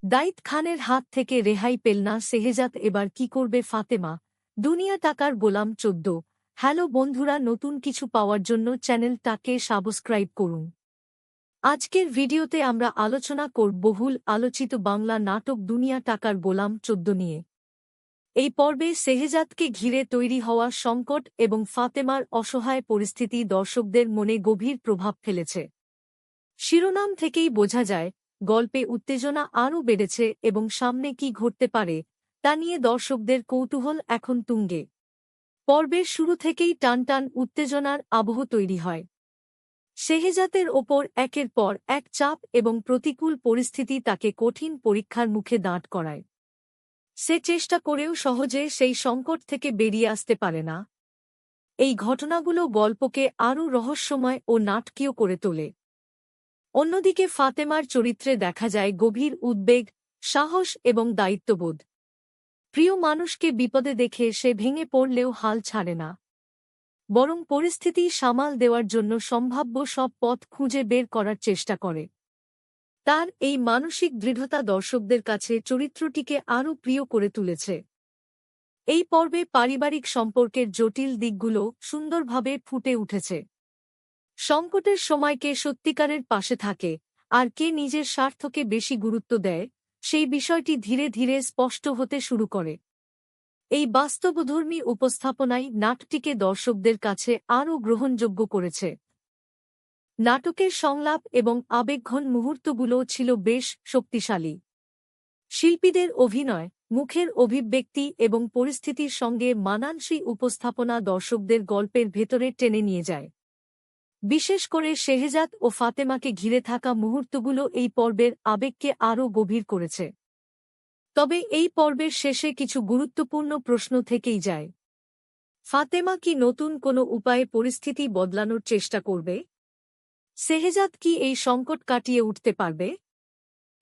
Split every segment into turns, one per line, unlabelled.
দাইত খানের হাত থেকে রেহাই পেল না শেহজাদ, এবার কি করবে ফাতেমা? দুনিয়া টাকার গোলাম ১৪। হ্যালো বন্ধুরা, নতুন কিছু পাওয়ার জন্য চ্যানেলটাকে সাবস্ক্রাইব করুন। আজকের ভিডিওতে আমরা আলোচনা করব বহুল আলোচিত বাংলা নাটক দুনিয়া টাকার গোলাম ১৪ নিয়ে। এই পর্বে শেহজাদকে ঘিরে তৈরি হওয়া সংকট এবং ফাতেমার অসহায় পরিস্থিতি দর্শকদের মনে গভীর প্রভাব ফেলেছে। শিরোনাম থেকেই বোঝা যায়, গল্পে উত্তেজনা আরও বেড়েছে এবং সামনে কি ঘটতে পারে তা নিয়ে দর্শকদের কৌতূহল এখন তুঙ্গে। পর্বের শুরু থেকেই টানটান উত্তেজনার আবহ তৈরি হয়। শেহজাদের ওপর একের পর এক চাপ এবং প্রতিকূল পরিস্থিতি তাকে কঠিন পরীক্ষার মুখে দাঁড় করায়। সে চেষ্টা করেও সহজে সেই সংকট থেকে বেরিয়ে আসতে পারে না। এই ঘটনাগুলো গল্পকে আরও রহস্যময় ও নাটকীয় করে তোলে। অন্যদিকে ফাতেমার চরিত্রে দেখা যায় গভীর উদ্বেগ, সাহস এবং দায়িত্ববোধ। প্রিয় মানুষকে বিপদে দেখে সে ভেঙে পড়লেও হাল ছাড়ে না, বরং পরিস্থিতি সামাল দেওয়ার জন্য সম্ভাব্য সব পথ খুঁজে বের করার চেষ্টা করে। তার এই মানসিক দৃঢ়তা দর্শকদের কাছে চরিত্রটিকে আরও প্রিয় করে তুলেছে। এই পর্বে পারিবারিক সম্পর্কের জটিল দিকগুলো সুন্দরভাবে ফুটে উঠেছে। সংকটের সময় কে সত্যিকারের পাশে থাকে আর কে নিজের স্বার্থকে বেশি গুরুত্ব দেয়, সেই বিষয়টি ধীরে ধীরে স্পষ্ট হতে শুরু করে। এই বাস্তবধর্মী উপস্থাপনাই নাটকটিকে দর্শকদের কাছে আরও গ্রহণযোগ্য করেছে। নাটকের সংলাপ এবং আবেগঘন মুহূর্তগুলোও ছিল বেশ শক্তিশালী। শিল্পীদের অভিনয়, মুখের অভিব্যক্তি এবং পরিস্থিতির সঙ্গে মানানসই উপস্থাপনা দর্শকদের গল্পের ভেতরে টেনে নিয়ে যায়। বিশেষ করে শেহজাদ ও ফাতেমাকে ঘিরে থাকা মুহূর্তগুলো এই পর্বের আবেগকে আরও গভীর করেছে। তবে এই পর্বের শেষে কিছু গুরুত্বপূর্ণ প্রশ্ন থেকেই যায়। ফাতেমা কি নতুন কোনো উপায়ে পরিস্থিতি বদলানোর চেষ্টা করবে? শেহজাদ কি এই সংকট কাটিয়ে উঠতে পারবে?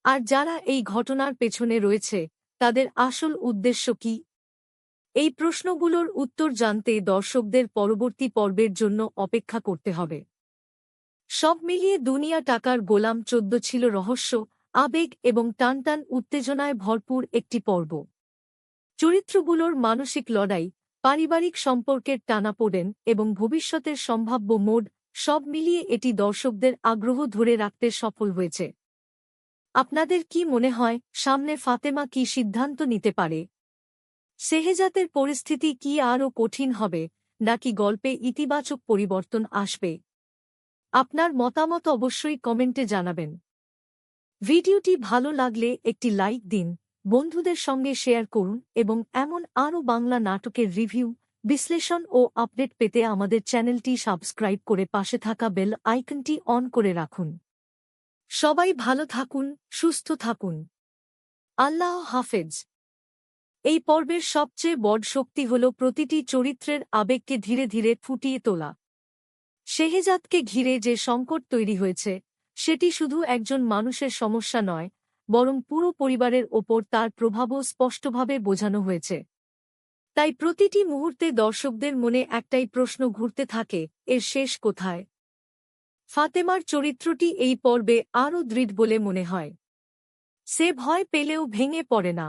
আর যারা এই ঘটনার পেছনে রয়েছে, তাদের আসল উদ্দেশ্য কি? এই প্রশ্নগুলোর উত্তর জানতে দর্শকদের পরবর্তী পর্বের জন্য অপেক্ষা করতে হবে। সব মিলিয়ে দুনিয়া টাকার গোলাম ১৪ ছিল রহস্য, আবেগ এবং টানটান উত্তেজনায় ভরপুর একটি পর্ব। চরিত্রগুলোর মানসিক লড়াই, পারিবারিক সম্পর্কের টানাপোড়েন এবং ভবিষ্যতের সম্ভাব্য মোড়, সব মিলিয়ে এটি দর্শকদের আগ্রহ ধরে রাখতে সফল হয়েছে। আপনাদের কি মনে হয়, সামনে ফাতেমা কি সিদ্ধান্ত নিতে পারে? শেহজাদের পরিস্থিতি কি আরও কঠিন হবে, নাকি গল্পে ইতিবাচক পরিবর্তন আসবে? আপনার মতামত অবশ্যই কমেন্টে জানাবেন। ভিডিওটি ভালো লাগলে একটি লাইক দিন, বন্ধুদের সঙ্গে শেয়ার করুন এবং এমন আরও বাংলা নাটকের রিভিউ, বিশ্লেষণ ও আপডেট পেতে আমাদের চ্যানেলটি সাবস্ক্রাইব করে পাশে থাকা বেল আইকনটি অন করে রাখুন। সবাই ভালো থাকুন, সুস্থ থাকুন। আল্লাহ হাফেজ। এই পর্বের সবচেয়ে বড় শক্তি হল প্রতিটি চরিত্রের আবেগকে ধীরে ধীরে ফুটিয়ে তোলা। শেহজাদকে ঘিরে যে সংকট তৈরি হয়েছে, সেটি শুধু একজন মানুষের সমস্যা নয়, বরং পুরো পরিবারের ওপর তার প্রভাবও স্পষ্টভাবে বোঝানো হয়েছে। তাই প্রতিটি মুহূর্তে দর্শকদের মনে একটাই প্রশ্ন ঘুরতে থাকে, এর শেষ কোথায়? ফাতেমার চরিত্রটি এই পর্বে আরও দৃঢ় বলে মনে হয়। সে ভয় পেলেও ভেঙে পড়ে না,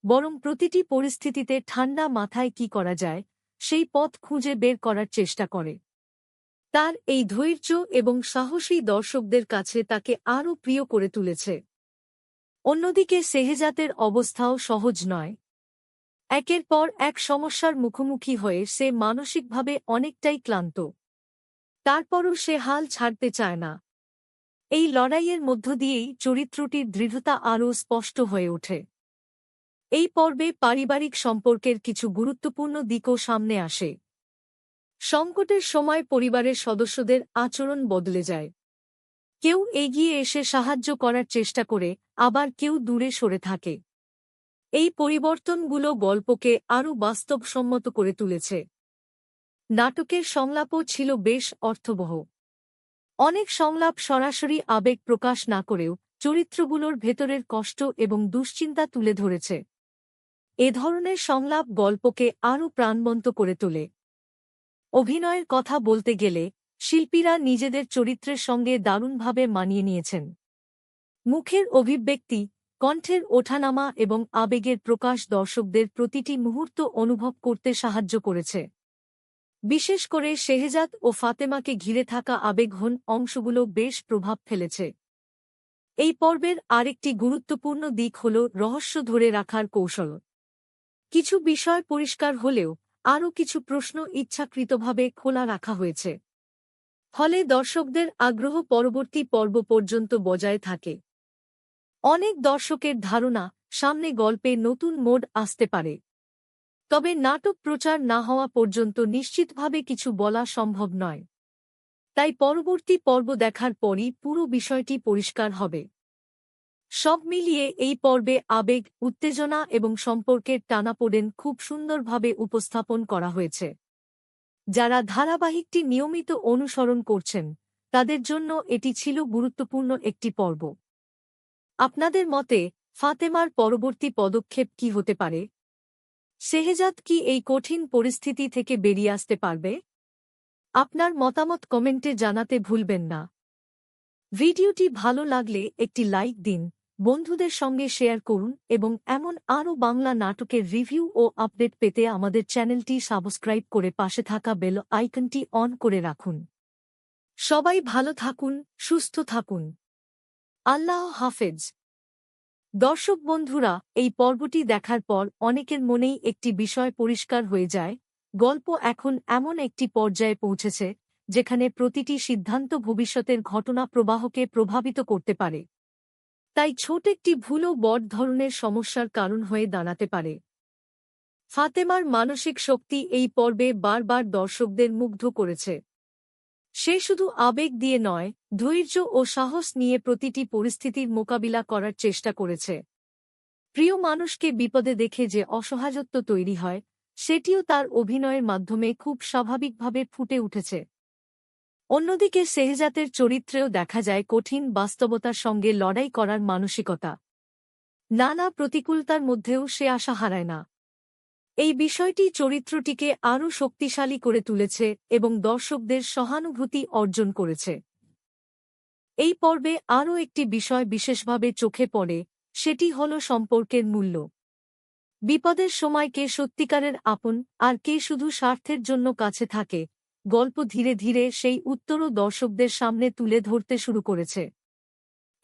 বরং প্রতিটি পরিস্থিতিতে ঠান্ডা মাথায় কি করা যায়, সেই পথ খুঁজে বের করার চেষ্টা করে। তার এই ধৈর্য এবং সাহসী দর্শকদের কাছে তাকে আরও প্রিয় করে তুলেছে। অন্যদিকে শেহজাদের অবস্থাও সহজ নয়। একের পর এক সমস্যার মুখোমুখি হয়ে সে মানসিকভাবে অনেকটাই ক্লান্ত। তারপরও সে হাল ছাড়তে চায় না। এই লড়াইয়ের মধ্য দিয়েই চরিত্রটির দৃঢ়তা আরও স্পষ্ট হয়ে ওঠে। এই পর্বে পারিবারিক সম্পর্কের কিছু গুরুত্বপূর্ণ দিকও সামনে আসে। সংকটের সময় পরিবারের সদস্যদের আচরণ বদলে যায়। কেউ এগিয়ে এসে সাহায্য করার চেষ্টা করে, আবার কেউ দূরে সরে থাকে। এই পরিবর্তনগুলো গল্পকে আরও বাস্তবসম্মত করে তুলেছে। নাটকের সংলাপও ছিল বেশ অর্থবহ। অনেক সংলাপ সরাসরি আবেগ প্রকাশ না করেও চরিত্রগুলোর ভেতরের কষ্ট এবং দুশ্চিন্তা তুলে ধরেছে। এ ধরনের সংলাপ গল্পকে আরও প্রাণবন্ত করে তোলে। অভিনয়ের কথা বলতে গেলে, শিল্পীরা নিজেদের চরিত্রের সঙ্গে দারুণভাবে মানিয়ে নিয়েছেন। মুখের অভিব্যক্তি, কণ্ঠের ওঠানামা এবং আবেগের প্রকাশ দর্শকদের প্রতিটি মুহূর্ত অনুভব করতে সাহায্য করেছে। বিশেষ করে শেহজাদ ও ফাতেমাকে ঘিরে থাকা আবেগঘন অংশগুলো বেশ প্রভাব ফেলেছে। এই পর্বের আরেকটি গুরুত্বপূর্ণ দিক হল রহস্য ধরে রাখার কৌশল। কিছু বিষয় পরিষ্কার হলেও আরও কিছু প্রশ্ন ইচ্ছাকৃতভাবে খোলা রাখা হয়েছে। ফলে দর্শকদের আগ্রহ পরবর্তী পর্ব পর্যন্ত বজায় থাকে। অনেক দর্শকের ধারণা, সামনে গল্পে নতুন মোড় আসতে পারে। তবে নাটক প্রচার না হওয়া পর্যন্ত নিশ্চিতভাবে কিছু বলা সম্ভব নয়। তাই পরবর্তী পর্ব দেখার পরই পুরো বিষয়টি পরিষ্কার হবে। সব মিলিয়ে এই পর্বে আবেগ, উত্তেজনা এবং সম্পর্কের টানাপোড়েন খুব সুন্দরভাবে উপস্থাপন করা হয়েছে। যারা ধারাবাহিকটি নিয়মিত অনুসরণ করছেন, তাদের জন্য এটি ছিল গুরুত্বপূর্ণ একটি পর্ব। আপনাদের মতে ফাতেমার পরবর্তী পদক্ষেপ কি হতে পারে? শেহজাদ কি এই কঠিন পরিস্থিতি থেকে বেরিয়ে আসতে পারবে? আপনার মতামত কমেন্টে জানাতে ভুলবেন না। ভিডিওটি ভালো লাগলে একটি লাইক দিন, বন্ধুদের সঙ্গে শেয়ার করুন এবং এমন আরও বাংলা নাটকের রিভিউ ও আপডেট পেতে আমাদের চ্যানেলটি সাবস্ক্রাইব করে পাশে থাকা বেল আইকনটি অন করে রাখুন। সবাই ভালো থাকুন, সুস্থ থাকুন। আল্লাহ হাফেজ। দর্শক বন্ধুরা, এই পর্বটি দেখার পর অনেকের মনেই একটি বিষয় পরিষ্কার হয়ে যায়। গল্প এখন এমন একটি পর্যায়ে পৌঁছেছে যেখানে প্রতিটি সিদ্ধান্ত ভবিষ্যতের ঘটনা প্রবাহকে প্রভাবিত করতে পারে। তাই ছোট একটি ভুলও বড় ধরনের সমস্যার কারণ হয়ে দাঁড়াতে পারে। ফাতেমার মানসিক শক্তি এই পর্বে বারবার দর্শকদের মুগ্ধ করেছে। সে শুধু আবেগ দিয়ে নয়, ধৈর্য ও সাহস নিয়ে প্রতিটি পরিস্থিতির মোকাবিলা করার চেষ্টা করেছে। প্রিয় মানুষকে বিপদে দেখে যে অসহায়ত্ব তৈরি হয়, সেটিও তার অভিনয়ের মাধ্যমে খুব স্বাভাবিকভাবে ফুটে উঠেছে। অন্যদিকে শেহজাদের চরিত্রেও দেখা যায় কঠিন বাস্তবতার সঙ্গে লড়াই করার মানসিকতা। নানা প্রতিকূলতার মধ্যেও সে আশা হারায় না। এই বিষয়টি চরিত্রটিকে আরও শক্তিশালী করে তুলেছে এবং দর্শকদের সহানুভূতি অর্জন করেছে। এই পর্বে আরও একটি বিষয় বিশেষভাবে চোখে পড়ে, সেটি হল সম্পর্কের মূল্য। বিপদের সময় কে সত্যিকারের আপন আর কে শুধু স্বার্থের জন্য কাছে থাকে, গল্প ধীরে ধীরে সেই উত্তরও দর্শকদের সামনে তুলে ধরতে শুরু করেছে।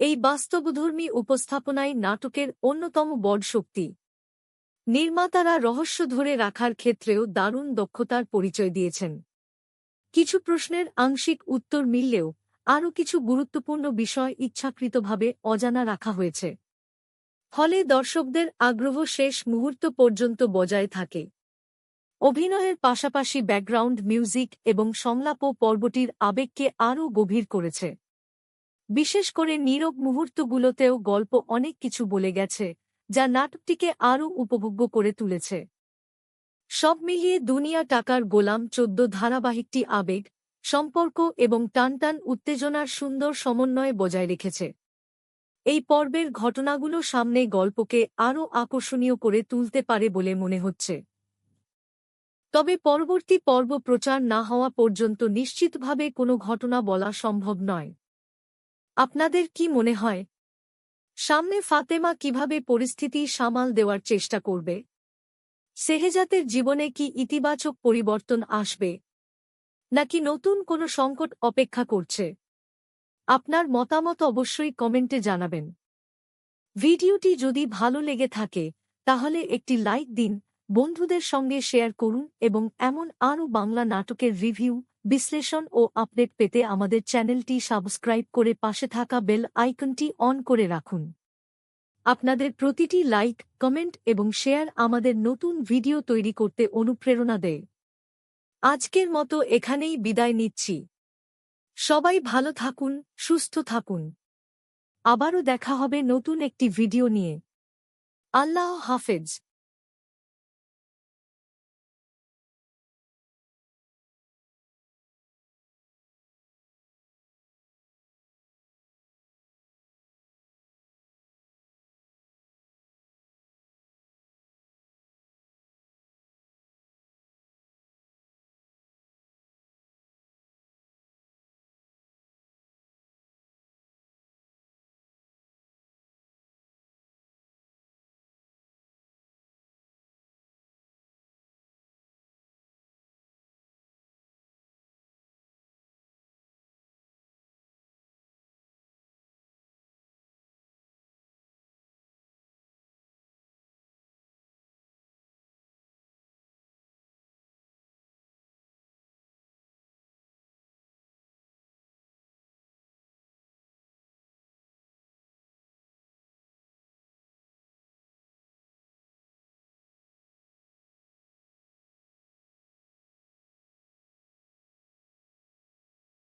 এই বাস্তবধর্মী উপস্থাপনাই নাটকের অন্যতম বড় শক্তি। নির্মাতারা রহস্য ধরে রাখার ক্ষেত্রেও দারুণ দক্ষতার পরিচয় দিয়েছেন। কিছু প্রশ্নের আংশিক উত্তর মিললেও আরও কিছু গুরুত্বপূর্ণ বিষয় ইচ্ছাকৃতভাবে অজানা রাখা হয়েছে। ফলে দর্শকদের আগ্রহ শেষ মুহূর্ত পর্যন্ত বজায় থাকে। অভিনয়ের পাশাপাশি ব্যাকগ্রাউন্ড মিউজিক এবং সংলাপও পর্বটির আবেগকে আরও গভীর করেছে। বিশেষ করে নীরব মুহূর্তগুলোতেও গল্প অনেক কিছু বলে গেছে, যা নাটকটিকে আরও উপভোগ্য করে তুলেছে। সব মিলিয়ে দুনিয়া টাকার গোলাম 14 ধারাবাহিকটি আবেগ, সম্পর্ক এবং টানটান উত্তেজনার সুন্দর সমন্বয় বজায় রেখেছে। এই পর্বের ঘটনাগুলো সামনে গল্পকে আরও আকর্ষণীয় করে তুলতে পারে বলে মনে হচ্ছে। তবে পরবর্তী পর্ব প্রচার না হওয়া পর্যন্ত নিশ্চিতভাবে কোনো ঘটনা বলা সম্ভব নয়। আপনাদের কি মনে হয়, সামনে ফাতেমা কিভাবে পরিস্থিতি সামাল দেওয়ার চেষ্টা করবে? শেহজাদের জীবনে কি ইতিবাচক পরিবর্তন আসবে, নাকি নতুন কোনো সংকট অপেক্ষা করছে? আপনার মতামত অবশ্যই কমেন্টে জানাবেন। ভিডিওটি যদি ভালো লেগে থাকে তাহলে একটি লাইক দিন, বন্ধুদের সঙ্গে শেয়ার করুন এবং এমন আরও বাংলা নাটকের রিভিউ, বিশ্লেষণ ও আপডেট পেতে আমাদের চ্যানেলটি সাবস্ক্রাইব করে পাশে থাকা বেল আইকনটি অন করে রাখুন। আপনাদের প্রতিটি লাইক, কমেন্ট এবং শেয়ার আমাদের নতুন ভিডিও তৈরি করতে অনুপ্রেরণা দেয়। আজকের মতো এখানেই বিদায় নিচ্ছি। সবাই ভালো থাকুন, সুস্থ থাকুন। আবারও দেখা হবে নতুন একটি ভিডিও নিয়ে। আল্লাহ হাফেজ।